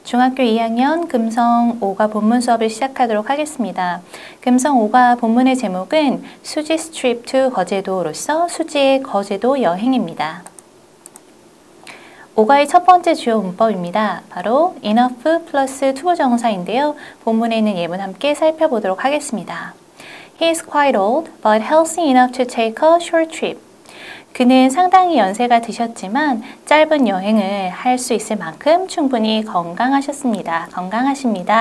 중학교 2학년 금성 5과 본문 수업을 시작하도록 하겠습니다. 금성 5과 본문의 제목은 수지's trip to 거제도로서 수지의 거제도 여행입니다. 5과의 첫 번째 주요 문법입니다. 바로 enough 플러스 투부정사인데요. 본문에 있는 예문 함께 살펴보도록 하겠습니다. He is quite old, but healthy enough to take a short trip. 그는 상당히 연세가 드셨지만 짧은 여행을 할 수 있을 만큼 충분히 건강하십니다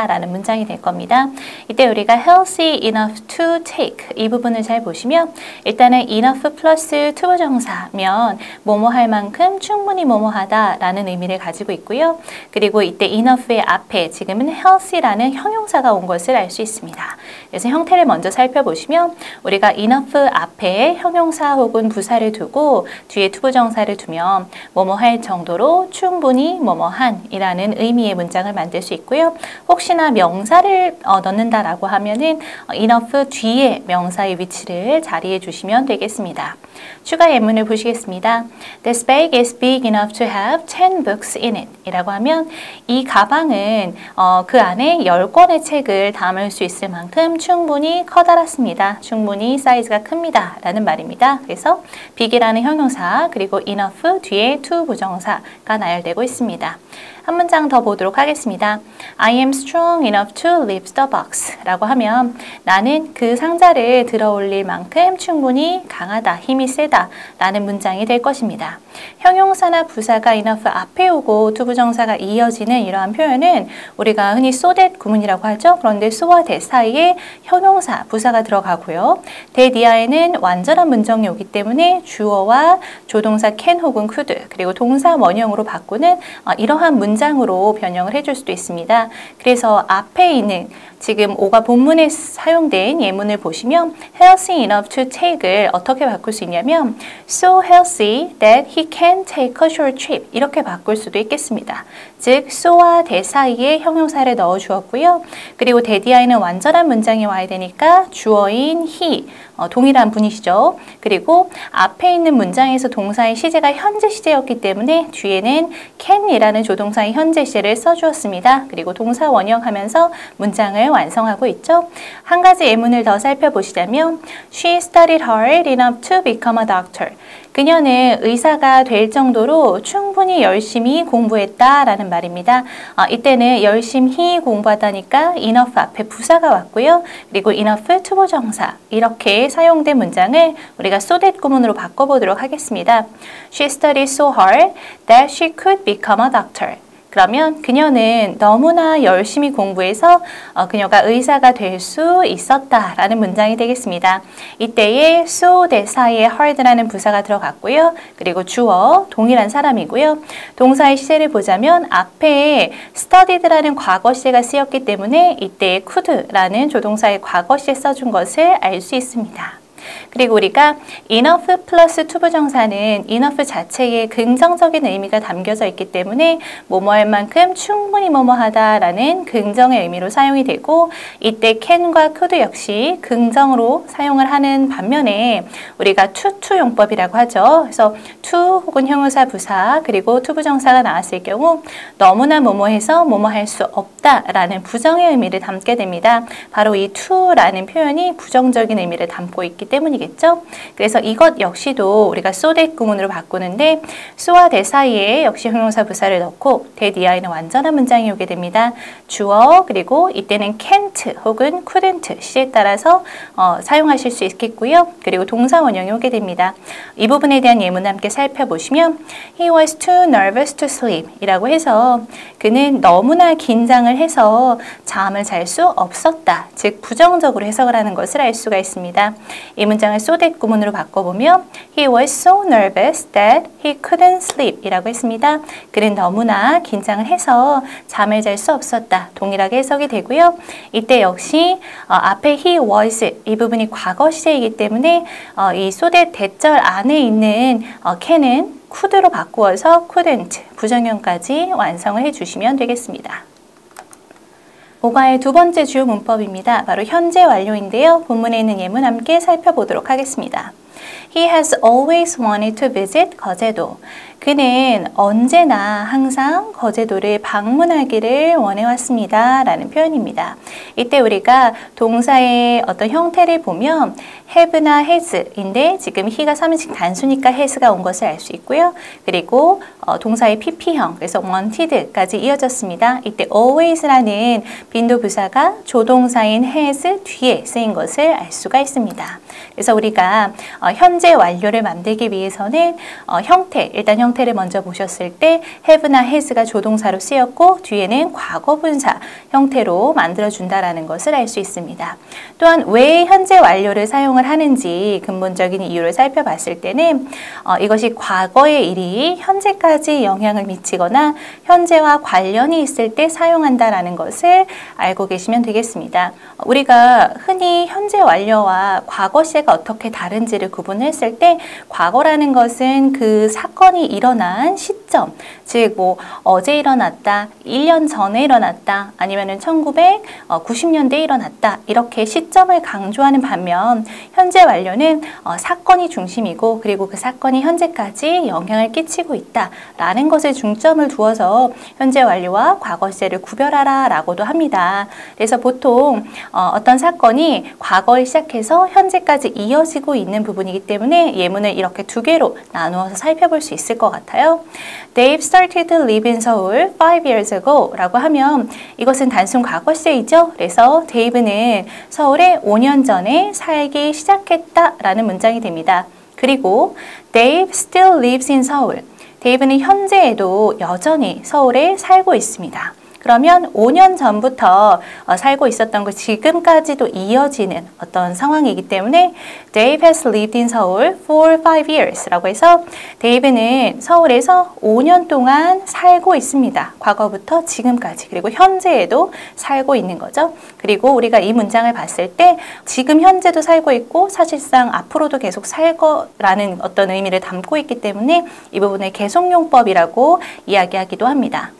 라는 문장이 될 겁니다. 이때 우리가 healthy enough to take 이 부분을 잘 보시면 일단은 enough 플러스 투부정사면 뭐뭐 할 만큼 충분히 뭐뭐 하다 라는 의미를 가지고 있고요. 그리고 이때 enough의 앞에 지금은 healthy라는 형용사가 온 것을 알 수 있습니다. 그래서 형태를 먼저 살펴보시면 우리가 enough 앞에 형용사 혹은 부사를 두고 뒤에 투부정사를 두면 뭐뭐 할 정도로 충분히 뭐뭐한 이라는 의미의 문장을 만들 수 있고요. 혹시나 명사를 넣는다라고 하면은 enough 뒤에 명사의 위치를 자리해 주시면 되겠습니다. 추가 예문을 보시겠습니다. This bag is big enough to have 10 books in it 이라고 하면 이 가방은 그 안에 10권의 책을 담을 수 있을 만큼 충분히 커다랗습니다. 충분히 사이즈가 큽니다. 라는 말입니다. 그래서 big이라는 형용사 그리고 enough 뒤에 to 부정사가 나열되고 있습니다. 한 문장 더 보도록 하겠습니다. I am strong enough to lift the box 라고 하면 나는 그 상자를 들어 올릴 만큼 충분히 강하다, 힘이 세다 라는 문장이 될 것입니다. 형용사나 부사가 enough 앞에 오고 투부정사가 이어지는 이러한 표현은 우리가 흔히 so that 구문이라고 하죠. 그런데 so와 that 사이에 형용사, 부사가 들어가고요. that 이하에는 완전한 문장이 오기 때문에 주어와 조동사 can 혹은 could 그리고 동사 원형으로 바꾸는 이러한 문장으로 변형을 해줄 수도 있습니다. 그래서 앞에 있는 지금 5가 본문에 사용된 예문을 보시면 healthy enough to take을 어떻게 바꿀 수 있냐면 so healthy that he can take a short trip 이렇게 바꿀 수도 있겠습니다. 즉 so와 that 사이에 형용사를 넣어 주었고요. 그리고 that 뒤에는 완전한 문장이 와야 되니까 주어인 he 동일한 분이시죠. 그리고 앞에 있는 문장에서 동사의 시제가 현재 시제였기 때문에 뒤에는 can이라는 조동사의 현재 시제를 써주었습니다. 그리고 동사 원형하면서 문장을 완성하고 있죠. 한 가지 예문을 더 살펴보시자면 She studied hard enough to become a doctor. 그녀는 의사가 될 정도로 충분히 열심히 공부했다라는 말입니다. 이때는 열심히 공부하다니까 enough 앞에 부사가 왔고요. 그리고 enough 투부정사 이렇게 사용된 문장을 우리가 so that 구문으로 바꿔보도록 하겠습니다. She studied so hard that she could become a doctor. 그러면 그녀는 너무나 열심히 공부해서 그녀가 의사가 될 수 있었다라는 문장이 되겠습니다. 이때에 so that 사이에 hard라는 부사가 들어갔고요. 그리고 주어 동일한 사람이고요. 동사의 시제를 보자면 앞에 studied라는 과거 시제가 쓰였기 때문에 이때 could라는 조동사의 과거 시제 써준 것을 알 수 있습니다. 그리고 우리가 enough 플러스 투부정사는 enough 자체에 긍정적인 의미가 담겨져 있기 때문에 뭐뭐 할 만큼 충분히 뭐뭐 하다라는 긍정의 의미로 사용이 되고 이때 can과 could 역시 긍정으로 사용을 하는 반면에 우리가 to 용법이라고 하죠. 그래서 to 혹은 형용사 부사 그리고 투부정사가 나왔을 경우 너무나 뭐뭐해서 뭐뭐 할 수 없다라는 부정의 의미를 담게 됩니다. 바로 이 to라는 표현이 부정적인 의미를 담고 있기 때문이겠죠. 그래서 이것 역시도 우리가 so that 구문으로 바꾸는데 so와 that 사이에 역시 형용사 부사를 넣고 that 이하에는 완전한 문장이 오게 됩니다. 주어 그리고 이때는 can't 혹은 couldn't 시제에 따라서 사용하실 수 있겠고요. 그리고 동사 원형이 오게 됩니다. 이 부분에 대한 예문 함께 살펴보시면 He was too nervous to sleep 이라고 해서 그는 너무나 긴장을 해서 잠을 잘 수 없었다. 즉 부정적으로 해석을 하는 것을 알 수가 있습니다. 이 문장을 so that 구문으로 바꿔보면 He was so nervous that he couldn't sleep 이라고 했습니다. 그는 너무나 긴장을 해서 잠을 잘 수 없었다. 동일하게 해석이 되고요. 이때 역시 앞에 he was 이 부분이 과거 시제이기 때문에 이 so that 대절 안에 있는 can은 could로 바꾸어서 couldn't 부정형까지 완성을 해주시면 되겠습니다. 5과의 두 번째 주요 문법입니다. 바로 현재 완료인데요. 본문에 있는 예문 함께 살펴보도록 하겠습니다. He has always wanted to visit 거제도. 그는 언제나 항상 거제도를 방문하기를 원해왔습니다. 라는 표현입니다. 이때 우리가 동사의 어떤 형태를 보면 have나 has인데 지금 he가 3인칭 단수니까 has가 온 것을 알 수 있고요. 그리고 동사의 pp형, 그래서 wanted까지 이어졌습니다. 이때 always라는 빈도부사가 조동사인 has 뒤에 쓰인 것을 알 수가 있습니다. 그래서 우리가 현재 완료를 만들기 위해서는 일단 형태를 먼저 보셨을 때 have나 has가 조동사로 쓰였고 뒤에는 과거분사 형태로 만들어준다라는 것을 알 수 있습니다. 또한 왜 현재 완료를 사용을 하는지 근본적인 이유를 살펴봤을 때는 이것이 과거의 일이 현재까지 영향을 미치거나 현재와 관련이 있을 때 사용한다라는 것을 알고 계시면 되겠습니다. 우리가 흔히 현재 완료와 과거 시제가 어떻게 다른지를 구분했을 때 과거라는 것은 그 사건이 일어난 시점, 즉 어제 일어났다, 1년 전에 일어났다, 아니면은 1990년대에 일어났다 이렇게 시점을 강조하는 반면 현재 완료는 사건이 중심이고 그리고 그 사건이 현재까지 영향을 끼치고 있다라는 것에 중점을 두어서 현재 완료와 과거 시제를 구별하라 라고도 합니다. 그래서 보통 어떤 사건이 과거에 시작해서 현재까지 이어지고 있는 부분이기 때문에 예문을 이렇게 두 개로 나누어서 살펴볼 수 있을 것 같아요. Dave started to live in Seoul 5 years ago 라고 하면 이것은 단순 과거 시제이죠. 그래서 데이브는 서울에 5년 전에 살기 시작했다라는 문장이 됩니다. 그리고 Dave still lives in Seoul. 데이브는 현재에도 여전히 서울에 살고 있습니다. 그러면 5년 전부터 살고 있었던 것 지금까지도 이어지는 어떤 상황이기 때문에 Dave has lived in Seoul for 5 years 라고 해서 데이브는 서울에서 5년 동안 살고 있습니다. 과거부터 지금까지 그리고 현재에도 살고 있는 거죠. 그리고 우리가 이 문장을 봤을 때 지금 현재도 살고 있고 사실상 앞으로도 계속 살 거라는 어떤 의미를 담고 있기 때문에 이 부분을 계속용법이라고 이야기하기도 합니다.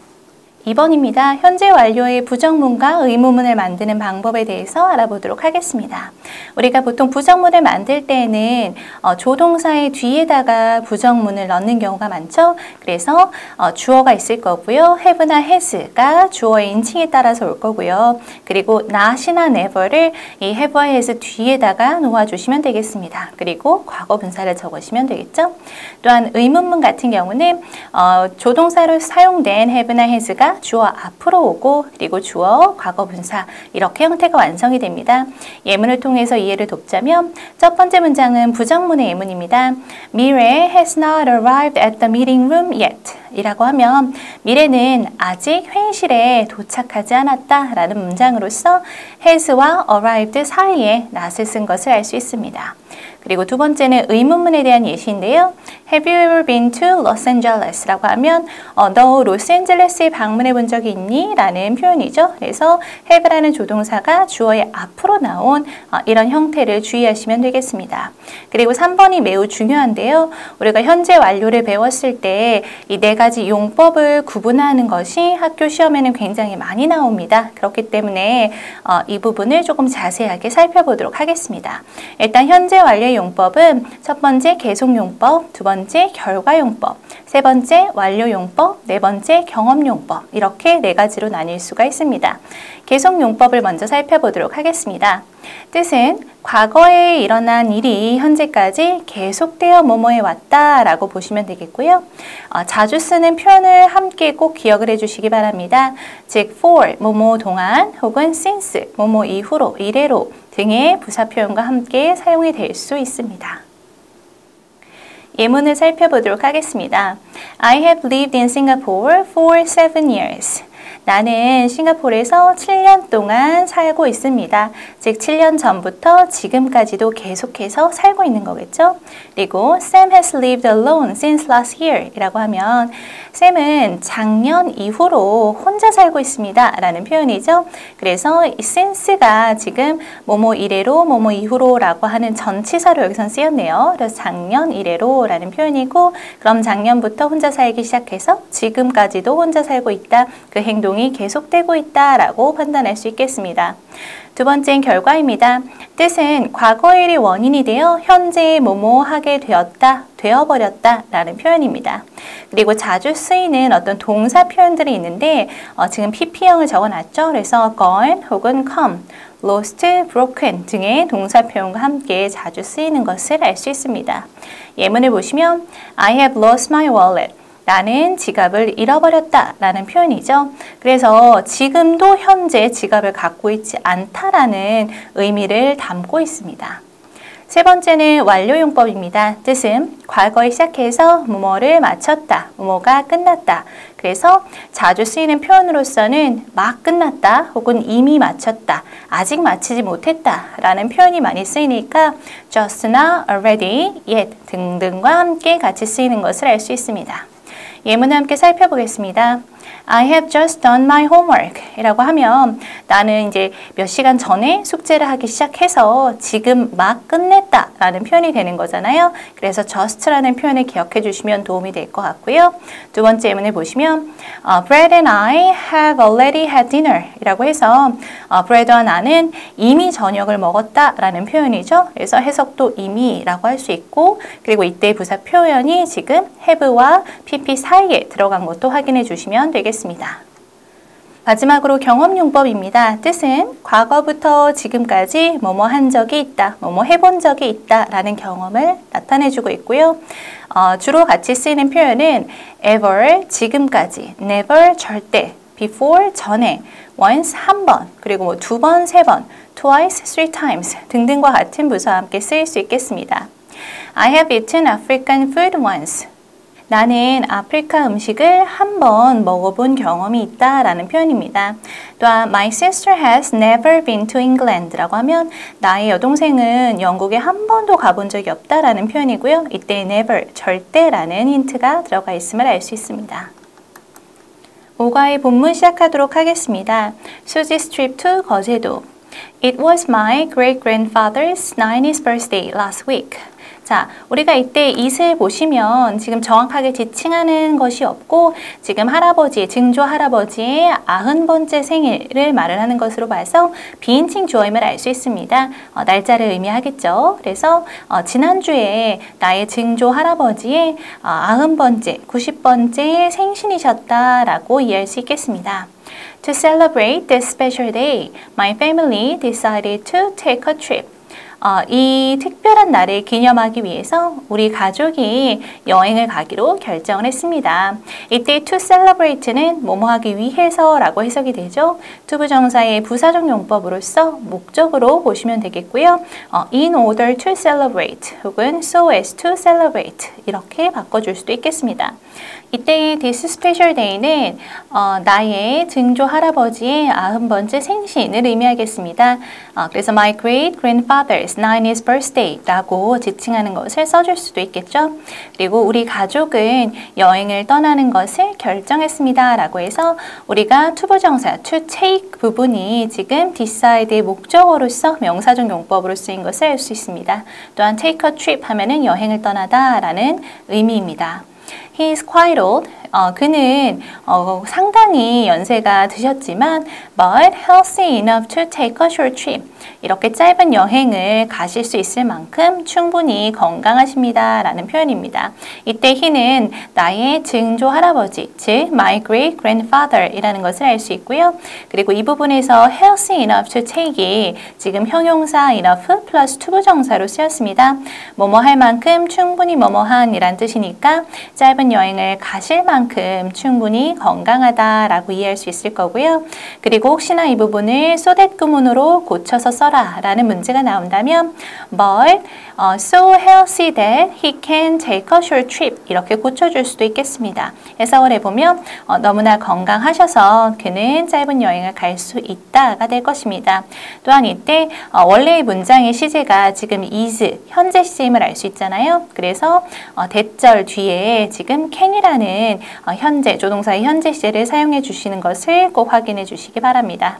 2번입니다. 현재 완료의 부정문과 의문문을 만드는 방법에 대해서 알아보도록 하겠습니다. 우리가 보통 부정문을 만들 때에는 조동사의 뒤에다가 부정문을 넣는 경우가 많죠. 그래서 주어가 있을 거고요. have나 has가 주어의 인칭에 따라서 올 거고요. 그리고 not이나 never를 이 have와 has 뒤에다가 놓아주시면 되겠습니다. 그리고 과거 분사를 적으시면 되겠죠. 또한 의문문 같은 경우는 조동사로 사용된 have나 has가 주어 앞으로 오고 그리고 주어, 과거 분사 이렇게 형태가 완성이 됩니다. 예문을 통해서 이해를 돕자면 첫 번째 문장은 부정문의 예문입니다. Mire has not arrived at the meeting room yet 이라고 하면 미래는 아직 회의실에 도착하지 않았다 라는 문장으로서 has와 arrived 사이에 not을 쓴 것을 알 수 있습니다. 그리고 두 번째는 의문문에 대한 예시인데요. Have you ever been to Los Angeles? 라고 하면 너 로스앤젤레스에 방문해 본 적이 있니? 라는 표현이죠. 그래서 have라는 조동사가 주어의 앞으로 나온 이런 형태를 주의하시면 되겠습니다. 그리고 3번이 매우 중요한데요. 우리가 현재 완료를 배웠을 때 이 네 가지 용법을 구분하는 것이 학교 시험에는 굉장히 많이 나옵니다. 그렇기 때문에 이 부분을 조금 자세하게 살펴보도록 하겠습니다. 일단 현재 완료의 용법은 첫 번째 계속용법, 두 번째 결과용법, 세 번째 완료용법, 네 번째 경험용법 이렇게 네 가지로 나뉠 수가 있습니다. 계속용법을 먼저 살펴보도록 하겠습니다. 뜻은 과거에 일어난 일이 현재까지 계속되어 뭐뭐해 왔다 라고 보시면 되겠고요. 자주 쓰는 표현을 함께 꼭 기억을 해주시기 바랍니다. 즉 for, 뭐뭐 동안 혹은 since, 뭐뭐 이후로, 이래로 등의 부사 표현과 함께 사용이 될 수 있습니다. 예문을 살펴보도록 하겠습니다. I have lived in Singapore for 7 years. 나는 싱가포르에서 7년 동안 살고 있습니다. 즉 7년 전부터 지금까지도 계속해서 살고 있는 거겠죠. 그리고 Sam has lived alone since last year 이라고 하면 샘은 작년 이후로 혼자 살고 있습니다 라는 표현이죠. 그래서 이 since가 지금 뭐뭐 이래로 뭐뭐 이후로 라고 하는 전치사로 여기선 쓰였네요. 그래서 작년 이래로 라는 표현이고 그럼 작년부터 혼자 살기 시작해서 지금까지도 혼자 살고 있다. 그 행동을 행동이 계속되고 있다라고 판단할 수 있겠습니다. 두 번째는 결과입니다. 뜻은 과거일이 원인이 되어 현재의 뭐뭐 하게 되었다, 되어버렸다 라는 표현입니다. 그리고 자주 쓰이는 어떤 동사 표현들이 있는데 지금 PP형을 적어놨죠. 그래서 gone 혹은 come, lost, broken 등의 동사 표현과 함께 자주 쓰이는 것을 알 수 있습니다. 예문을 보시면 I have lost my wallet. 나는 지갑을 잃어버렸다 라는 표현이죠. 그래서 지금도 현재 지갑을 갖고 있지 않다라는 의미를 담고 있습니다. 세 번째는 완료용법입니다. 뜻은 과거에 시작해서 뭐뭐를 마쳤다, 뭐뭐가 끝났다. 그래서 자주 쓰이는 표현으로서는 막 끝났다 혹은 이미 마쳤다, 아직 마치지 못했다 라는 표현이 많이 쓰이니까 just나, already, yet 등등과 함께 같이 쓰이는 것을 알 수 있습니다. 예문을 함께 살펴보겠습니다. I have just done my homework 이라고 하면 나는 이제 몇 시간 전에 숙제를 하기 시작해서 지금 막 끝냈다 라는 표현이 되는 거잖아요. 그래서 just라는 표현을 기억해 주시면 도움이 될 것 같고요. 두 번째 예문을 보시면 Brad and I have already had dinner 이라고 해서 Brad와 나는 이미 저녁을 먹었다 라는 표현이죠. 그래서 해석도 이미 라고 할 수 있고 그리고 이때 부사 표현이 지금 have와 PP 사이에 들어간 것도 확인해 주시면 되겠습니다. 마지막으로 경험용법입니다. 뜻은 과거부터 지금까지 뭐뭐 한 적이 있다, 뭐뭐 해본 적이 있다 라는 경험을 나타내주고 있고요. 주로 같이 쓰이는 표현은 ever, 지금까지, never, 절대, before, 전에, once, 한 번, 그리고 뭐 두 번, 세 번, twice, three times 등등과 같은 부사와 함께 쓰일 수 있겠습니다. I have eaten African food once. 나는 아프리카 음식을 한 번 먹어본 경험이 있다 라는 표현입니다. 또한 My sister has never been to England 라고 하면 나의 여동생은 영국에 한 번도 가본 적이 없다 라는 표현이고요. 이때 never, 절대라는 힌트가 들어가 있음을 알 수 있습니다. 5과의 본문 시작하도록 하겠습니다. Susie's trip to 거제도. It was my great-grandfather's 90th birthday last week. 자, 우리가 이때 it을 보시면 지금 정확하게 지칭하는 것이 없고 지금 할아버지, 증조 할아버지의 90번째 생일을 말을 하는 것으로 봐서 비인칭 주어임을 알 수 있습니다. 날짜를 의미하겠죠. 그래서 지난주에 나의 증조 할아버지의 90번째, 90번째 생신이셨다라고 이해할 수 있겠습니다. To celebrate this special day, my family decided to take a trip. 이 특별한 날을 기념하기 위해서 우리 가족이 여행을 가기로 결정을 했습니다. 이때 to celebrate는 뭐뭐 하기 위해서 라고 해석이 되죠. 투부정사의 부사적 용법으로서 목적으로 보시면 되겠고요. in order to celebrate 혹은 so as to celebrate 이렇게 바꿔줄 수도 있겠습니다. 이때의 this special day는 나의 증조 할아버지의 90번째 생신을 의미하겠습니다. 그래서 my great grandfather's 90th birthday 라고 지칭하는 것을 써줄 수도 있겠죠. 그리고 우리 가족은 여행을 떠나는 것을 결정했습니다 라고 해서 우리가 투부정사 to take 부분이 지금 decide의 목적어로서 명사적 용법으로 쓰인 것을 알 수 있습니다. 또한 take a trip 하면은 여행을 떠나다 라는 의미입니다. He is quite old. 그는 상당히 연세가 드셨지만 but healthy enough to take a short trip. 이렇게 짧은 여행을 가실 수 있을 만큼 충분히 건강하십니다 라는 표현입니다. 이때 he는 나의 증조 할아버지, 즉 my great grandfather 이라는 것을 알 수 있고요. 그리고 이 부분에서 healthy enough to take이 지금 형용사 enough 플러스 투부정사로 쓰였습니다. 뭐뭐 할 만큼 충분히 뭐뭐한 이란 뜻이니까 짧은 여행을 가실 만큼 충분히 건강하다라고 이해할 수 있을 거고요. 그리고 혹시나 이 부분을 so that 구문으로 고쳐서 써라 라는 문제가 나온다면 but so healthy that he can take a short trip 이렇게 고쳐줄 수도 있겠습니다. 해석을 해보면 너무나 건강하셔서 그는 짧은 여행을 갈 수 있다가 될 것입니다. 또한 이때 원래의 문장의 시제가 지금 is, 현재 시제임을 알 수 있잖아요. 그래서 대절 뒤에 지금 can이라는 현재, 조동사의 현재 시제를 사용해 주시는 것을 꼭 확인해 주시기 바랍니다.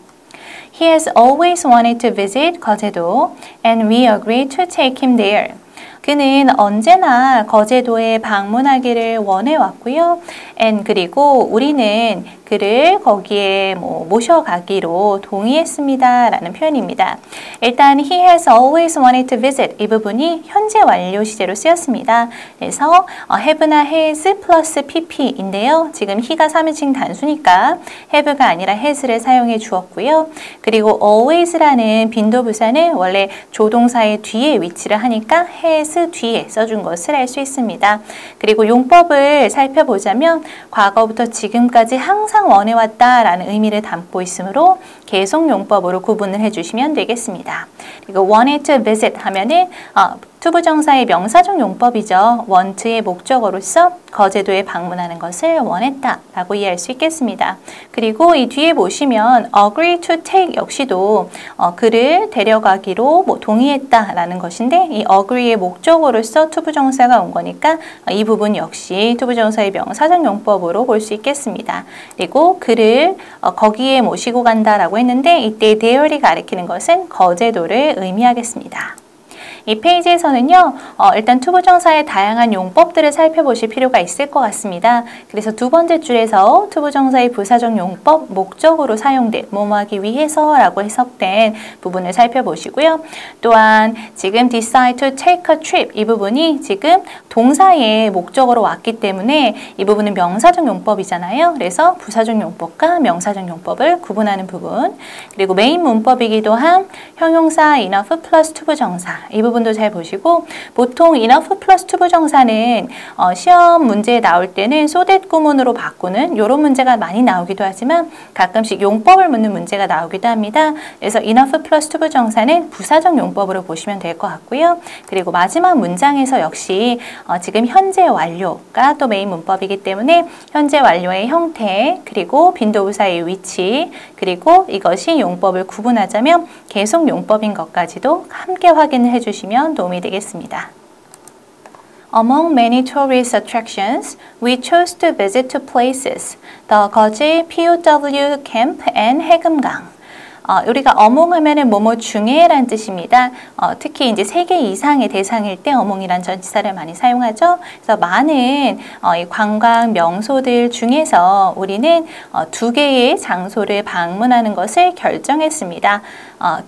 He has always wanted to visit 거제도 and we agreed to take him there. 그는 언제나 거제도에 방문하기를 원해왔고요. and 그리고 우리는 그 그를 거기에 모셔가기로 동의했습니다 라는 표현입니다. 일단 he has always wanted to visit 이 부분이 현재 완료 시제로 쓰였습니다. 그래서 have나 has 플러스 pp인데요. 지금 he가 3인칭 단수니까 have가 아니라 has를 사용해 주었고요. 그리고 always라는 빈도부사는 원래 조동사의 뒤에 위치를 하니까 has 뒤에 써준 것을 알 수 있습니다. 그리고 용법을 살펴보자면 과거부터 지금까지 항상 원해왔다라는 의미를 담고 있으므로 계속 용법으로 구분을 해주시면 되겠습니다. 그리고 wanted to visit 하면은 투부정사의 명사적 용법이죠. want의 목적어로서 거제도에 방문하는 것을 원했다 라고 이해할 수 있겠습니다. 그리고 이 뒤에 보시면 agree to take 역시도 그를 데려가기로 동의했다 라는 것인데 이 agree의 목적어로서 투부정사가 온 거니까 이 부분 역시 투부정사의 명사적 용법으로 볼 수 있겠습니다. 그리고 그를 거기에 모시고 간다 라고 했는데 이때 there이 가리키는 것은 거제도를 의미하겠습니다. 이 페이지에서는요, 일단 투부정사의 다양한 용법들을 살펴보실 필요가 있을 것 같습니다. 그래서 두 번째 줄에서 투부정사의 부사적 용법, 목적으로 사용된, 뭐뭐하기 위해서라고 해석된 부분을 살펴보시고요. 또한 지금 decide to take a trip 이 부분이 지금 동사의 목적으로 왔기 때문에 이 부분은 명사적 용법이잖아요. 그래서 부사적 용법과 명사적 용법을 구분하는 부분. 그리고 메인 문법이기도 한 형용사 enough 플러스 투부정사 이 부분도 잘 보시고 보통 enough 플러스 투부정사는 시험 문제에 나올 때는 so that 구문으로 바꾸는 이런 문제가 많이 나오기도 하지만 가끔씩 용법을 묻는 문제가 나오기도 합니다. 그래서 enough 플러스 투부정사는 부사적 용법으로 보시면 될 것 같고요. 그리고 마지막 문장에서 역시 지금 현재 완료가 또 메인 문법이기 때문에 현재 완료의 형태 그리고 빈도부사의 위치 그리고 이것이 용법을 구분하자면 계속 용법인 것까지도 함께 확인을 해주시면 도움이 되겠습니다. Among many tourist attractions, we chose to visit two places, the 거제 POW camp and 해금강. 우리가 among 하면은 뭐뭐 중에라는 뜻입니다. 특히 이제 3개 이상의 대상일 때 among이란 전치사를 많이 사용하죠. 그래서 많은 이 관광 명소들 중에서 우리는 2개의 장소를 방문하는 것을 결정했습니다.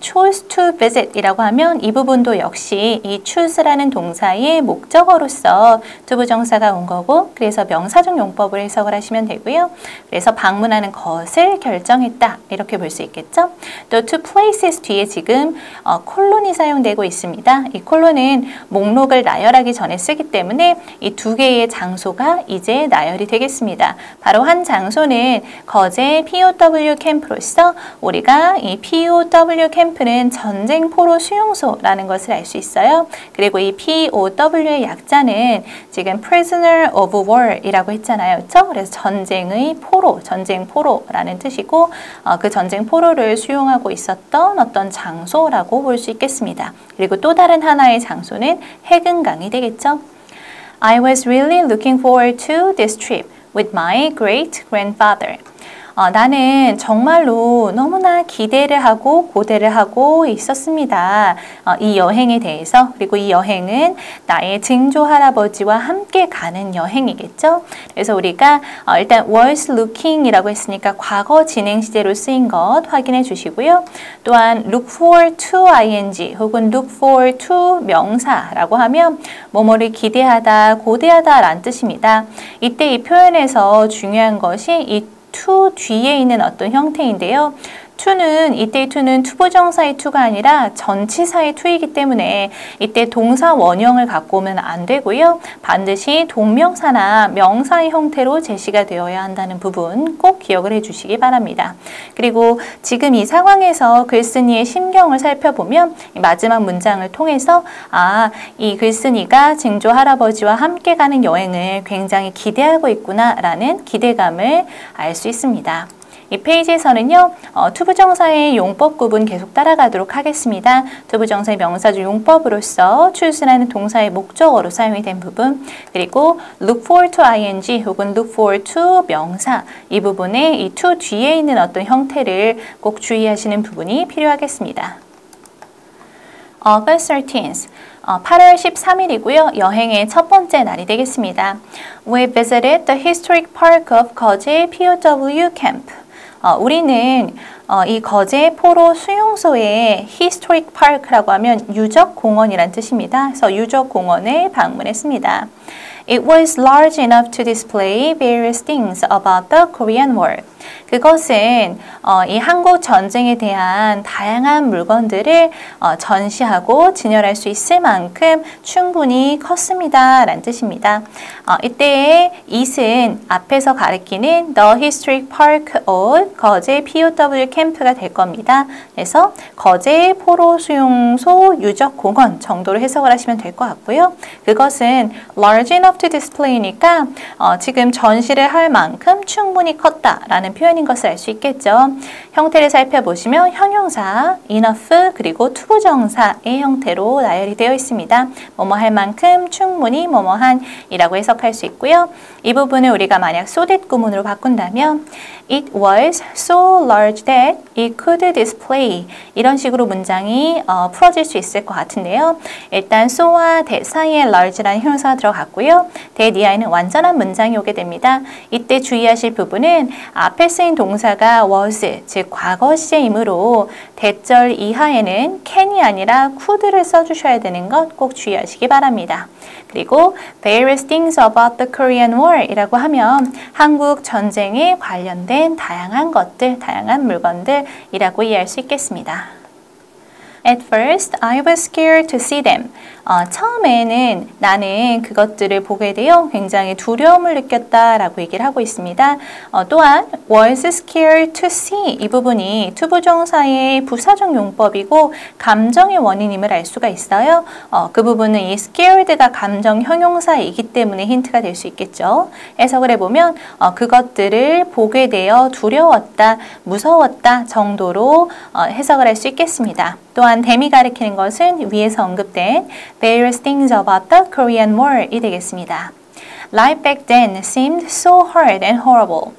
chose to visit 이라고 하면 이 부분도 역시 이 choose라는 동사의 목적어로서 투부정사가 온 거고 그래서 명사적 용법을 해석을 하시면 되고요. 그래서 방문하는 것을 결정했다 이렇게 볼 수 있겠죠. 또 to places 뒤에 지금 콜론이 사용되고 있습니다. 이 콜론은 목록을 나열하기 전에 쓰기 때문에 이 2개의 장소가 이제 나열이 되겠습니다. 바로 한 장소는 거제 POW 캠프로서 우리가 이 POW 캠프는 전쟁 포로 수용소라는 것을 알 수 있어요. 그리고 이 POW의 약자는 지금 Prisoner of War 이라고 했잖아요. 그렇죠? 그래서 전쟁의 포로, 전쟁 포로라는 뜻이고 그 전쟁 포로를 수용하고 있었던 어떤 장소라고 볼 수 있겠습니다. 그리고 또 다른 하나의 장소는 해금강이 되겠죠. I was really looking forward to this trip with my great-grandfather. 나는 정말로 너무나 기대를 하고 고대를 하고 있었습니다. 이 여행에 대해서 그리고 이 여행은 나의 증조 할아버지와 함께 가는 여행이겠죠. 그래서 우리가 일단 was looking 이라고 했으니까 과거 진행 시제로 쓰인 것 확인해 주시고요. 또한 look forward to ing 혹은 look forward to 명사라고 하면 뭐뭐를 기대하다 고대하다 라는 뜻입니다. 이때 이 표현에서 중요한 것이 이 to 뒤에 있는 어떤 형태인데요. to는 이때의 to는 투부정사의 to가 아니라 전치사의 to이기 때문에 이때 동사 원형을 갖고 오면 안 되고요. 반드시 동명사나 명사의 형태로 제시가 되어야 한다는 부분 꼭 기억을 해주시기 바랍니다. 그리고 지금 이 상황에서 글쓴이의 심경을 살펴보면 마지막 문장을 통해서 이 글쓴이가 증조 할아버지와 함께 가는 여행을 굉장히 기대하고 있구나 라는 기대감을 알 수 있습니다. 이 페이지에서는요, 투부정사의 용법 구분 계속 따라가도록 하겠습니다. 투부정사의 명사적 용법으로서 choose라는 동사의 목적어로 사용이 된 부분, 그리고 look forward to ing 혹은 look forward to 명사, 이 부분에 이 to 뒤에 있는 어떤 형태를 꼭 주의하시는 부분이 필요하겠습니다. August 13th. 8월 13일이고요. 여행의 첫 번째 날이 되겠습니다. We visited the historic park of 거제 POW camp. 우리는 이 거제 포로 수용소의 historic park라고 하면 유적 공원이란 뜻입니다. 그래서 유적 공원을 방문했습니다. It was large enough to display various things about the Korean War. 그것은 이 한국 전쟁에 대한 다양한 물건들을 전시하고 진열할 수 있을 만큼 충분히 컸습니다. 라는 뜻입니다. 이때의 it은 앞에서 가리키는 The Historic Park of 거제 POW 캠프가 될 겁니다. 그래서 거제 포로 수용소 유적 공원 정도로 해석을 하시면 될 것 같고요. 그것은 large enough to display니까 지금 전시를 할 만큼 충분히 컸다라는 표현인 것을 알 수 있겠죠. 형태를 살펴보시면 형용사, enough 그리고 투부정사의 형태로 나열이 되어 있습니다. 뭐뭐 할 만큼 충분히 뭐뭐한 이라고 해석할 수 있고요. 이 부분을 우리가 만약 so that 구문으로 바꾼다면 It was so large that it could display 이런 식으로 문장이 풀어질 수 있을 것 같은데요. 일단 so와 that 사이에 large라는 형용사가 들어갔고요. that 이하에는 완전한 문장이 오게 됩니다. 이때 주의하실 부분은 앞에 쓰인 동사가 was, 즉 과거 시제이므로 대절 이하에는 can이 아니라 could를 써주셔야 되는 것 꼭 주의하시기 바랍니다. 그리고 various things about the Korean War 이라고 하면 한국 전쟁에 관련된 다양한 것들, 다양한 물건들이라고 이해할 수 있겠습니다. At first, I was scared to see them. 처음에는 나는 그것들을 보게 되어 굉장히 두려움을 느꼈다라고 얘기를 하고 있습니다. 또한 was scared to see 이 부분이 투부정사의 부사적 용법이고 감정의 원인임을 알 수가 있어요. 그 부분은 이 scared가 감정 형용사이기 때문에 힌트가 될 수 있겠죠. 해석을 해보면 그것들을 보게 되어 두려웠다, 무서웠다 정도로 해석을 할 수 있겠습니다. 또한 댐이 가리키는 것은 위에서 언급된 various things about the Korean War이 되겠습니다. Life back then seemed so hard and horrible.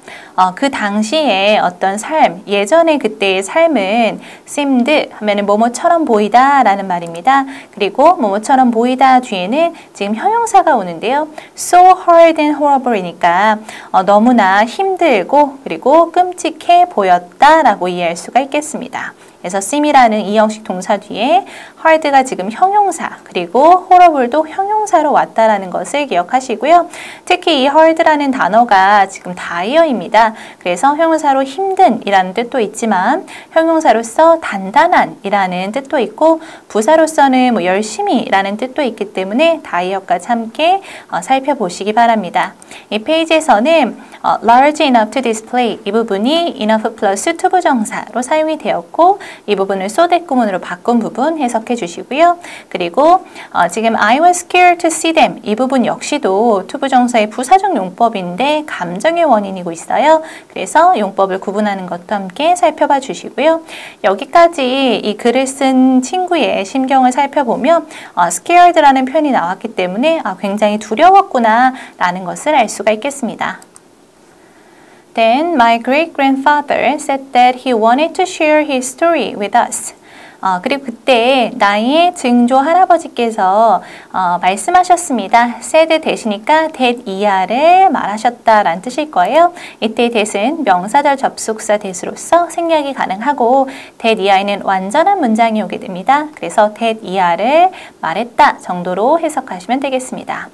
그 당시에 어떤 삶, 예전의 그때의 삶은 seemed 하면은 뭐뭐처럼 보이다 라는 말입니다. 그리고 뭐뭐처럼 보이다 뒤에는 지금 형용사가 오는데요. So hard and horrible이니까 너무나 힘들고 그리고 끔찍해 보였다 라고 이해할 수가 있겠습니다. 그래서 seem이라는 이 형식 동사 뒤에 hard가 지금 형용사 그리고 horrible도 형용사로 왔다라는 것을 기억하시고요. 특히 이 hard라는 단어가 지금 다이어입니다. 그래서 형용사로 힘든 이라는 뜻도 있지만 형용사로서 단단한 이라는 뜻도 있고 부사로서는 뭐 열심히 라는 뜻도 있기 때문에 다이어까지 함께 살펴보시기 바랍니다. 이 페이지에서는 large enough to display 이 부분이 enough 플러스 투부정사로 사용이 되었고 이 부분을 so that 구문으로 바꾼 부분 해석해 주시고요. 그리고 지금 I was scared to see them 이 부분 역시도 투부정사의 부사적 용법인데 감정의 원인이고 있어요. 그래서 용법을 구분하는 것도 함께 살펴봐 주시고요. 여기까지 이 글을 쓴 친구의 심경을 살펴보면 scared라는 표현이 나왔기 때문에 굉장히 두려웠구나 라는 것을 알 수가 있겠습니다. Then my great-grandfather said that he wanted to share his story with us. 그리고 그때 나의 증조 할아버지께서 말씀하셨습니다. said 대시니까 that 이하를 말하셨다라는 뜻일 거예요. 이때 that은 명사절 접속사 that으로서 생략이 가능하고 that 이하에는 완전한 문장이 오게 됩니다. 그래서 that 이하를 말했다 정도로 해석하시면 되겠습니다.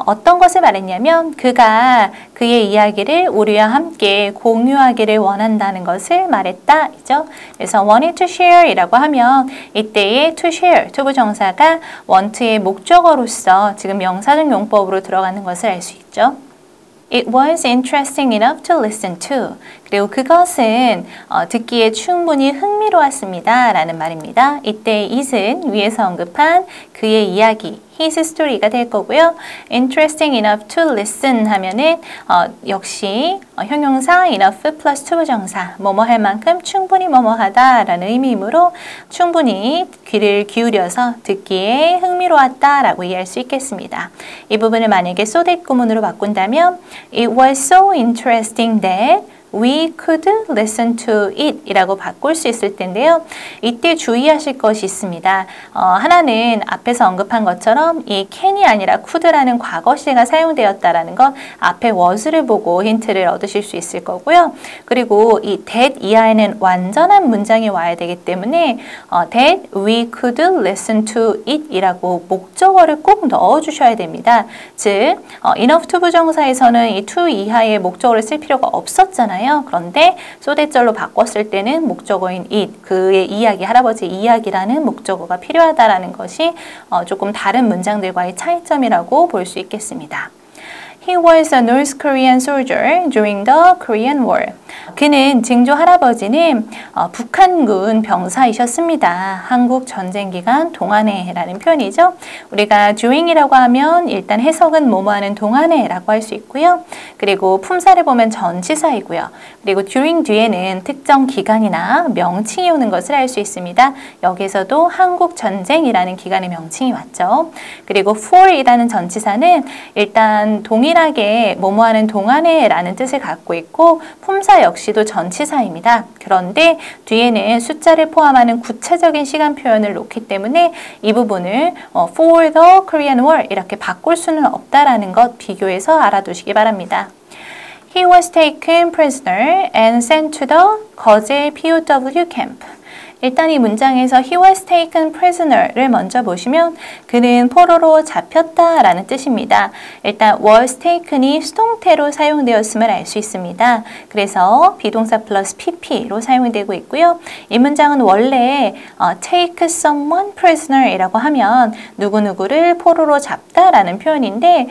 어떤 것을 말했냐면 그가 그의 이야기를 우리와 함께 공유하기를 원한다는 것을 말했다. 이죠? 그래서 wanted to share 이라고 하면 이때의 to share, 투부정사가 want의 목적어로서 지금 명사적 용법으로 들어가는 것을 알 수 있죠. It was interesting enough to listen to. 그리고 그것은 듣기에 충분히 흥미로웠습니다. 라는 말입니다. 이때 it은 위에서 언급한 그의 이야기, his story가 될 거고요. Interesting enough to listen 하면은 역시 형용사 enough 플러스 투부정사 뭐뭐 할 만큼 충분히 뭐뭐하다 라는 의미이므로 충분히 귀를 기울여서 듣기에 흥미로웠다 라고 이해할 수 있겠습니다. 이 부분을 만약에 so that 구문으로 바꾼다면 It was so interesting that we could listen to it 이라고 바꿀 수 있을 텐데요. 이때 주의하실 것이 있습니다. 하나는 앞에서 언급한 것처럼 이 can이 아니라 could라는 과거 시제가 사용되었다라는 것 앞에 was를 보고 힌트를 얻으실 수 있을 거고요. 그리고 이 that 이하에는 완전한 문장이 와야 되기 때문에 that we could listen to it 이라고 목적어를 꼭 넣어주셔야 됩니다. 즉 enough to 부정사에서는 이 to 이하의 목적어를 쓸 필요가 없었잖아요. 그런데 소대절로 바꿨을 때는 목적어인 it, 그의 이야기, 할아버지의 이야기라는 목적어가 필요하다라는 것이 조금 다른 문장들과의 차이점이라고 볼 수 있겠습니다. He was a North Korean soldier during the Korean War. 그는 증조 할아버지는 북한군 병사이셨습니다. 한국 전쟁 기간 동안에라는 표현이죠. 우리가 during이라고 하면 일단 해석은 뭐뭐하는 동안에라고 할 수 있고요. 그리고 품사를 보면 전치사이고요. 그리고 during 뒤에는 특정 기간이나 명칭이 오는 것을 알 수 있습니다. 여기서도 한국 전쟁이라는 기간의 명칭이 왔죠. 그리고 for이라는 전치사는 일단 동일하게 뭐뭐하는 동안에라는 뜻을 갖고 있고 품사 역시도 전치사입니다. 그런데 뒤에는 숫자를 포함하는 구체적인 시간 표현을 놓기 때문에 이 부분을 for the Korean War 이렇게 바꿀 수는 없다라는 것 비교해서 알아두시기 바랍니다. He was taken prisoner and sent to the 거제 POW camp. 일단 이 문장에서 he was taken prisoner를 먼저 보시면 그는 포로로 잡혔다라는 뜻입니다. 일단 was taken이 수동태로 사용되었음을 알 수 있습니다. 그래서 비동사 플러스 pp로 사용되고 있고요. 이 문장은 원래 take someone prisoner이라고 하면 누구누구를 포로로 잡다라는 표현인데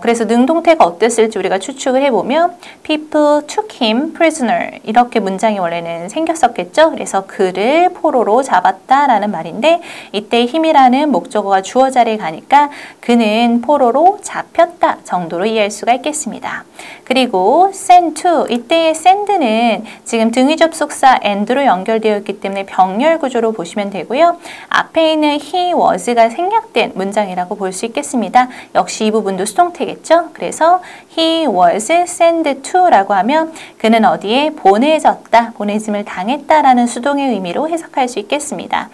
그래서 능동태가 어땠을지 우리가 추측을 해보면 people took him prisoner 이렇게 문장이 원래는 생겼었겠죠. 그래서 그를 포로로 잡았다라는 말인데 이때 힘이라는 목적어가 주어 자리에 가니까 그는 포로로 잡혔다 정도로 이해할 수가 있겠습니다. 그리고 send to 이때의 send는 지금 등위 접속사 and로 연결되어 있기 때문에 병렬 구조로 보시면 되고요. 앞에 있는 he was가 생략된 문장이라고 볼 수 있겠습니다. 역시 이 부분도 수동태겠죠. 그래서 he was sent to라고 하면 그는 어디에 보내졌다, 보내짐을 당했다라는 수동의 의미로 해석할 수 있겠습니다.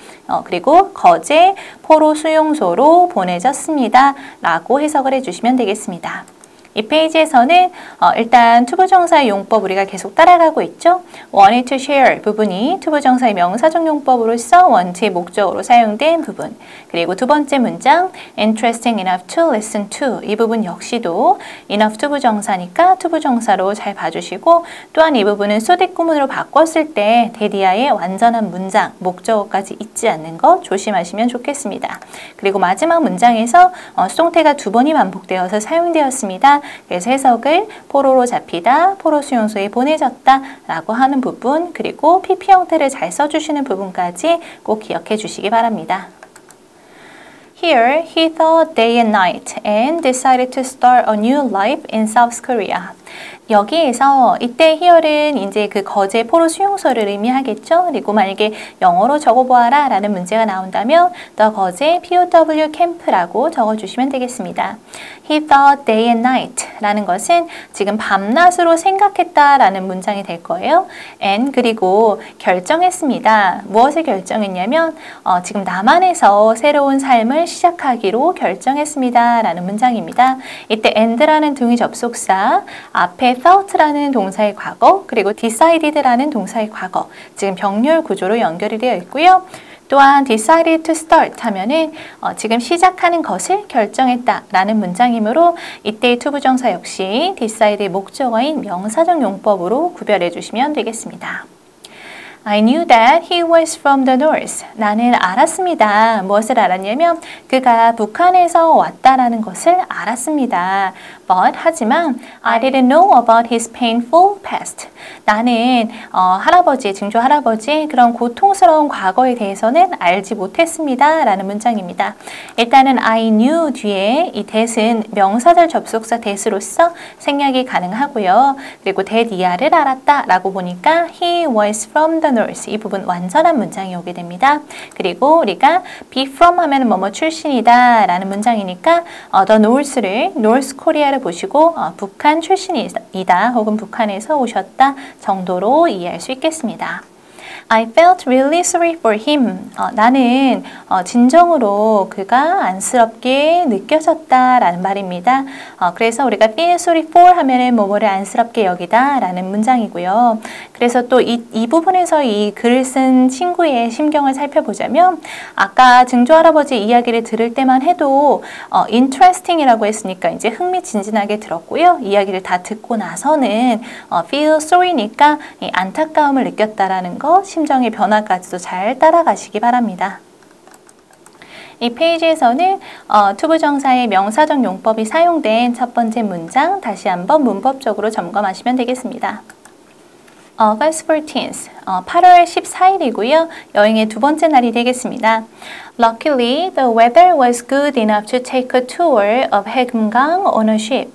그리고 거제 포로 수용소로 보내졌습니다. 라고 해석을 해주시면 되겠습니다. 이 페이지에서는 일단 투부정사의 용법 우리가 계속 따라가고 있죠. wanted to share 부분이 투부정사의 명사적 용법으로서 want의 목적으로 사용된 부분. 그리고 두 번째 문장 interesting enough to listen to 이 부분 역시도 enough 투부정사니까 투부정사로 잘 봐주시고 또한 이 부분은 so that 구문으로 바꿨을 때 대디아의 완전한 문장, 목적어까지 잊지 않는 것 조심하시면 좋겠습니다. 그리고 마지막 문장에서 수동태가 두 번이 반복되어서 사용되었습니다. 그래서 해석을 포로로 잡히다, 포로 수용소에 보내졌다 라고 하는 부분 그리고 PP 형태를 잘 써주시는 부분까지 꼭 기억해 주시기 바랍니다. Here, he thought day and night and decided to start a new life in South Korea. 여기에서 이때 here는 이제 그 거제 포로 수용소를 의미하겠죠. 그리고 만약에 영어로 적어보아라 라는 문제가 나온다면 the 거제 POW camp라고 적어주시면 되겠습니다. He thought day and night 라는 것은 지금 밤낮으로 생각했다 라는 문장이 될 거예요. and 그리고 결정했습니다. 무엇을 결정했냐면 지금 남한에서 새로운 삶을 시작하기로 결정했습니다 라는 문장입니다. 이때 and라는 등위 접속사 앞에 thought라는 동사의 과거 그리고 decided라는 동사의 과거 지금 병렬 구조로 연결이 되어 있고요. 또한 decided to start 하면은 지금 시작하는 것을 결정했다 라는 문장이므로 이때의 투부정사 역시 decid의 목적어인 명사적 용법으로 구별해 주시면 되겠습니다. I knew that he was from the north. 나는 알았습니다. 무엇을 알았냐면 그가 북한에서 왔다라는 것을 알았습니다. But 하지만 I didn't know about his painful past. 나는 할아버지, 증조 할아버지의 그런 고통스러운 과거에 대해서는 알지 못했습니다. 라는 문장입니다. 일단은 I knew 뒤에 이 that은 명사절 접속사 that으로서 생략이 가능하고요. 그리고 that 이하를 알았다 라고 보니까 he was from the north. 이 부분 완전한 문장이 오게 됩니다. 그리고 우리가 be from 하면 뭐뭐 출신이다 라는 문장이니까 the north를 North Korea로 보시고 북한 출신이다 혹은 북한에서 오셨다 정도로 이해할 수 있겠습니다. I felt really sorry for him. 나는 진정으로 그가 안쓰럽게 느껴졌다 라는 말입니다. 그래서 우리가 feel sorry for 하면은 뭐뭐를 안쓰럽게 여기다 라는 문장이고요. 그래서 또 이 부분에서 이 글을 쓴 친구의 심경을 살펴보자면 아까 증조할아버지 이야기를 들을 때만 해도 interesting이라고 했으니까 이제 흥미진진하게 들었고요. 이야기를 다 듣고 나서는 feel sorry니까 이 안타까움을 느꼈다라는 것, 심정의 변화까지도 잘 따라가시기 바랍니다. 이 페이지에서는 투부정사의 명사적 용법이 사용된 첫 번째 문장 다시 한번 문법적으로 점검하시면 되겠습니다. August 14th, 8월 14일이고요. 여행의 두 번째 날이 되겠습니다. Luckily, the weather was good enough to take a tour of 해금강 on a ship.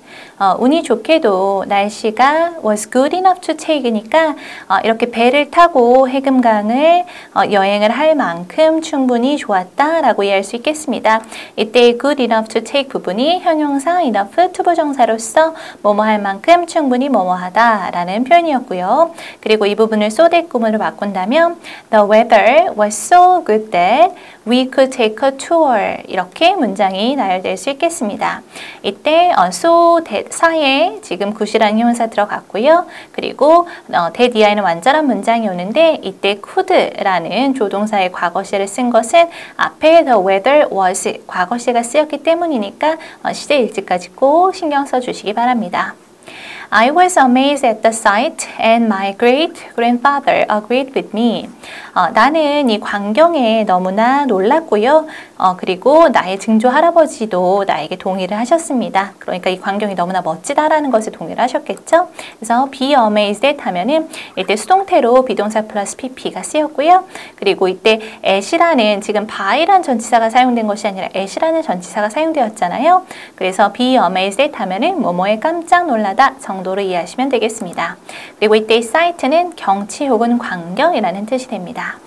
운이 좋게도 날씨가 was good enough to take니까 이렇게 배를 타고 해금강을 여행을 할 만큼 충분히 좋았다라고 이해할 수 있겠습니다. 이때 good enough to take 부분이 형용사 enough 투부정사로서 뭐뭐 할 만큼 충분히 뭐뭐하다 라는 표현이었고요. 그리고 이 부분을 so that 구문으로 바꾼다면 the weather was so good that we could take a tour 이렇게 문장이 나열될 수 있겠습니다. 이때 so that 사이에 지금 good이라는 형용사 들어갔고요. 그리고 that 이하에는 완전한 문장이 오는데 이때 could라는 조동사의 과거시를 쓴 것은 앞에 the weather was 과거시가 쓰였기 때문이니까 시제 일지까지 꼭 신경 써주시기 바랍니다. I was amazed at the sight and my great-grandfather agreed with me. 나는 이 광경에 너무나 놀랐고요. 그리고 나의 증조 할아버지도 나에게 동의를 하셨습니다. 그러니까 이 광경이 너무나 멋지다라는 것에 동의를 하셨겠죠. 그래서 be amazed at 하면은 이때 수동태로 비동사 플러스 pp가 쓰였고요. 그리고 이때 at이라는 지금 by란 전치사가 사용된 것이 아니라 at이라는 전치사가 사용되었잖아요. 그래서 be amazed at 하면은 뭐뭐에 깜짝 놀라다 정도로 이해하시면 되겠습니다. 그리고 이때 sight는 경치 혹은 광경이라는 뜻이 됩니다.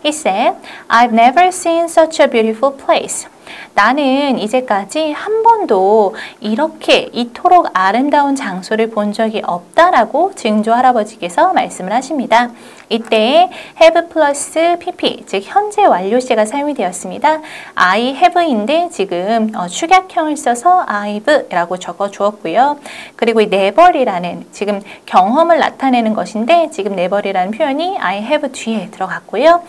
He said, I've never seen such a beautiful place. 나는 이제까지 한 번도 이렇게 이토록 아름다운 장소를 본 적이 없다라고 증조 할아버지께서 말씀을 하십니다. 이때 have 플러스 pp, 즉 현재 완료시가 사용이 되었습니다. I have인데 지금 축약형을 써서 I've라고 적어 주었고요. 그리고 이 never이라는 지금 경험을 나타내는 것인데 지금 never이라는 표현이 I have 뒤에 들어갔고요.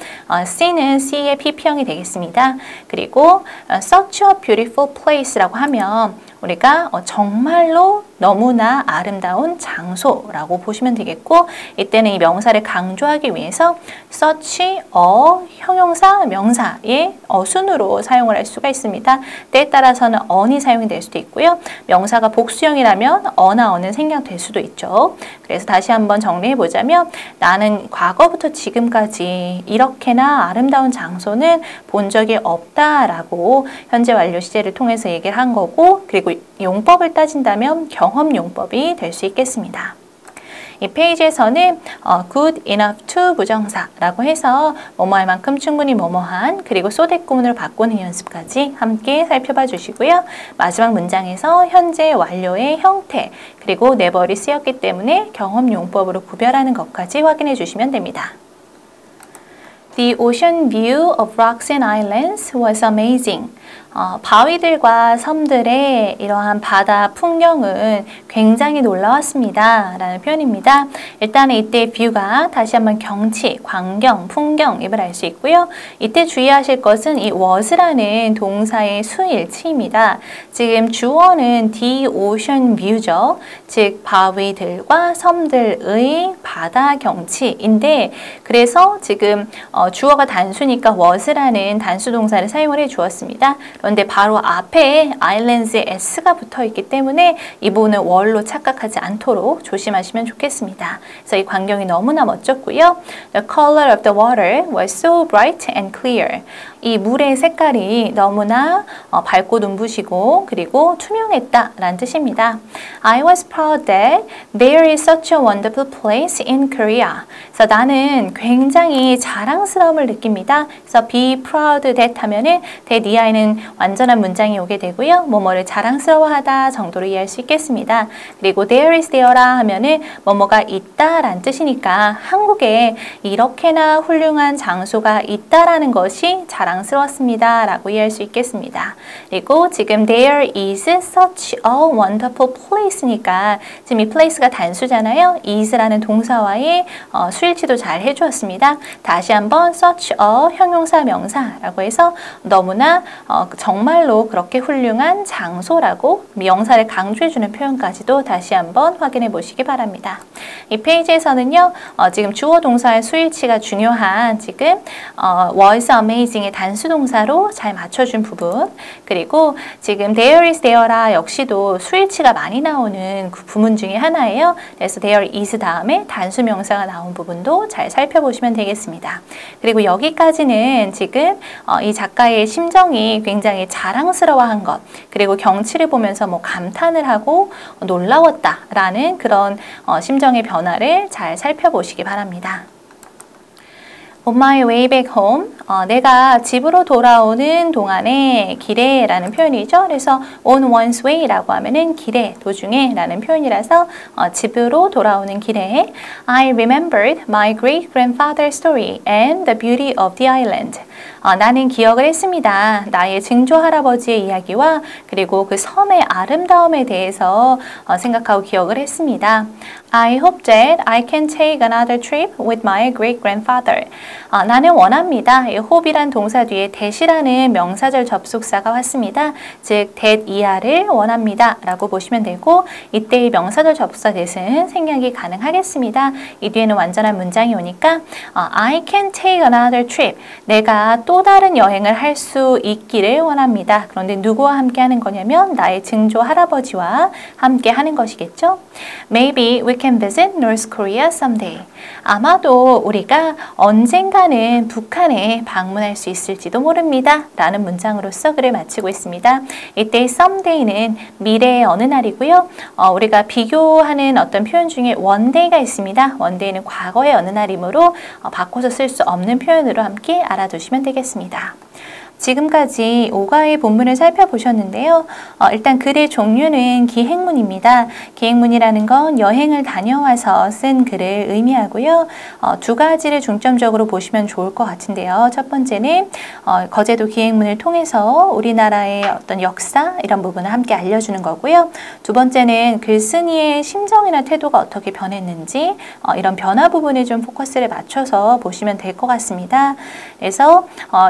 C는 C의 pp형이 되겠습니다. 그리고 such a beautiful place라고 하면 우리가 정말로 너무나 아름다운 장소라고 보시면 되겠고 이때는 이 명사를 강조하기 위해서 such a 형용사, 명사의 어순으로 사용을 할 수가 있습니다. 때에 따라서는 on이 사용이 될 수도 있고요. 명사가 복수형이라면 어나 어는 생략될 수도 있죠. 그래서 다시 한번 정리해 보자면 나는 과거부터 지금까지 이렇게나 아름다운 장소는 본 적이 없다라고 현재 완료 시제를 통해서 얘기를 한 거고 그리고 용법을 따진다면 경험 용법이 될 수 있겠습니다. 이 페이지에서는 good enough to 부정사라고 해서 뭐뭐할 만큼 충분히 뭐뭐한 그리고 so that 구문으로 바꾸는 연습까지 함께 살펴봐 주시고요. 마지막 문장에서 현재 완료의 형태 그리고 never이 쓰였기 때문에 경험 용법으로 구별하는 것까지 확인해 주시면 됩니다. The ocean view of rocks and islands was amazing. 바위들과 섬들의 이러한 바다 풍경은 굉장히 놀라웠습니다. 라는 표현입니다. 일단은 이때 뷰가 다시 한번 경치, 광경, 풍경임을 알 수 있고요. 이때 주의하실 것은 이 was라는 동사의 수일치입니다. 지금 주어는 the ocean view죠. 즉 바위들과 섬들의 바다 경치인데 그래서 지금 주어가 단수니까 was라는 단수 동사를 사용을 해 주었습니다. 그런데 바로 앞에 islands에 s가 붙어 있기 때문에 이 부분은 월로 착각하지 않도록 조심하시면 좋겠습니다. 그래서 이 광경이 너무나 멋졌고요. The color of the water was so bright and clear. 이 물의 색깔이 너무나 밝고 눈부시고 그리고 투명했다라는 뜻입니다. I was proud that there is such a wonderful place in Korea. 그래서 나는 굉장히 자랑스러움을 느낍니다. 그래서 be proud that 하면은 that 이하에는 완전한 문장이 오게 되고요. 뭐뭐를 자랑스러워하다 정도로 이해할 수 있겠습니다. 그리고 there is there라 하면은 뭐뭐가 있다라는 뜻이니까 한국에 이렇게나 훌륭한 장소가 있다라는 것이 자랑스러웠습니다 라고 이해할 수 있겠습니다. 그리고 지금 there is such a wonderful place니까 지금 이 place가 단수잖아요. is라는 동사와의 수일치도 잘 해주었습니다. 다시 한번 such a 형용사 명사라고 해서 너무나 정말로 그렇게 훌륭한 장소라고 명사를 강조해주는 표현까지도 다시 한번 확인해 보시기 바랍니다. 이 페이지에서는요. 지금 주어 동사의 수일치가 중요한 지금 was amazing의 단수 동사로 잘 맞춰준 부분 그리고 지금 there is there라 역시도 수일치가 많이 나오는 그 부문 중에 하나예요. 그래서 there is 다음에 단수 명사가 나온 부분도 잘 살펴보시면 되겠습니다. 그리고 여기까지는 지금 이 작가의 심정이 굉장히 자랑스러워한 것 그리고 경치를 보면서 뭐 감탄을 하고 놀라웠다라는 그런 심정의 변화를 잘 살펴보시기 바랍니다. On my way back home, 내가 집으로 돌아오는 동안에 길에 라는 표현이죠. 그래서 on one's way라고 하면은 길에, 도중에 라는 표현이라서 집으로 돌아오는 길에 I remembered my great-grandfather's story and the beauty of the island. 나는 기억을 했습니다. 나의 증조 할아버지의 이야기와 그리고 그 섬의 아름다움에 대해서 생각하고 기억을 했습니다. I hope that I can take another trip with my great-grandfather. 나는 원합니다. 이 hope이란 동사 뒤에 that이라는 명사절 접속사가 왔습니다. 즉, that 이하를 원합니다. 라고 보시면 되고 이때 이 명사절 접속사 that은 생략이 가능하겠습니다. 이 뒤에는 완전한 문장이 오니까 I can take another trip. 내가 또 다른 여행을 할 수 있기를 원합니다. 그런데 누구와 함께 하는 거냐면 나의 증조 할아버지와 함께 하는 것이겠죠. Maybe we can visit North Korea someday. 아마도 우리가 언젠가는 북한에 방문할 수 있을지도 모릅니다. 라는 문장으로서 글을 마치고 있습니다. 이때 someday는 미래의 어느 날이고요. 우리가 비교하는 어떤 표현 중에 one day가 있습니다. one day는 과거의 어느 날이므로 바꿔서 쓸 수 없는 표현으로 함께 알아두시면 되겠습니다. 지금까지 오가의 본문을 살펴보셨는데요. 일단 글의 종류는 기행문입니다. 기행문이라는 건 여행을 다녀와서 쓴 글을 의미하고요. 두 가지를 중점적으로 보시면 좋을 것 같은데요. 첫 번째는 거제도 기행문을 통해서 우리나라의 어떤 역사 이런 부분을 함께 알려주는 거고요. 두 번째는 글쓴이의 심정이나 태도가 어떻게 변했는지 이런 변화 부분에 좀 포커스를 맞춰서 보시면 될 것 같습니다. 그래서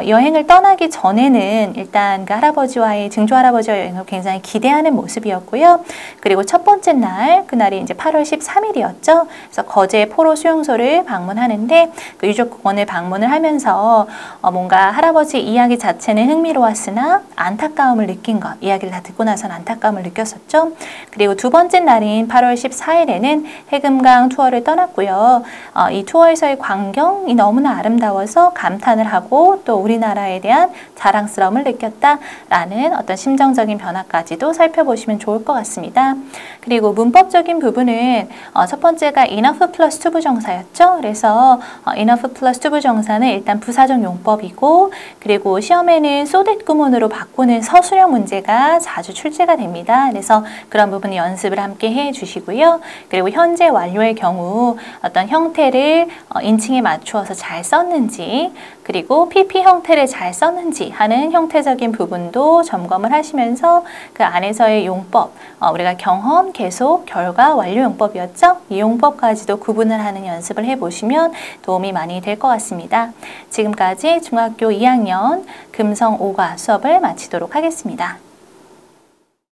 여행을 떠나기 전에는 일단 그 할아버지와의 증조 할아버지와 여행을 굉장히 기대하는 모습이었고요. 그리고 첫 번째 날, 그날이 이제 8월 13일이었죠. 그래서 거제 포로 수용소를 방문하는데 그 유족공원을 방문을 하면서 뭔가 할아버지 이야기 자체는 흥미로웠으나 안타까움을 느낀 것, 이야기를 다 듣고 나서는 안타까움을 느꼈었죠. 그리고 두 번째 날인 8월 14일에는 해금강 투어를 떠났고요. 이 투어에서의 광경이 너무나 아름다워서 감탄을 하고 또 우리나라에 대한 자랑스러움을 느꼈다라는 어떤 심정적인 변화까지도 살펴보시면 좋을 것 같습니다. 그리고 문법적인 부분은 첫 번째가 enough 플러스 to 부정사였죠. 그래서 enough 플러스 to 부정사는 일단 부사적 용법이고 그리고 시험에는 so that 구문으로 바꾸는 서술형 문제가 자주 출제가 됩니다. 그래서 그런 부분 연습을 함께 해 주시고요. 그리고 현재 완료의 경우 어떤 형태를 인칭에 맞추어서 잘 썼는지 그리고 PP 형태를 잘 썼는지 하는 형태적인 부분도 점검을 하시면서 그 안에서의 용법, 우리가 경험, 계속, 결과, 완료 용법이었죠? 이 용법까지도 구분을 하는 연습을 해보시면 도움이 많이 될 것 같습니다. 지금까지 중학교 2학년 금성 5과 수업을 마치도록 하겠습니다.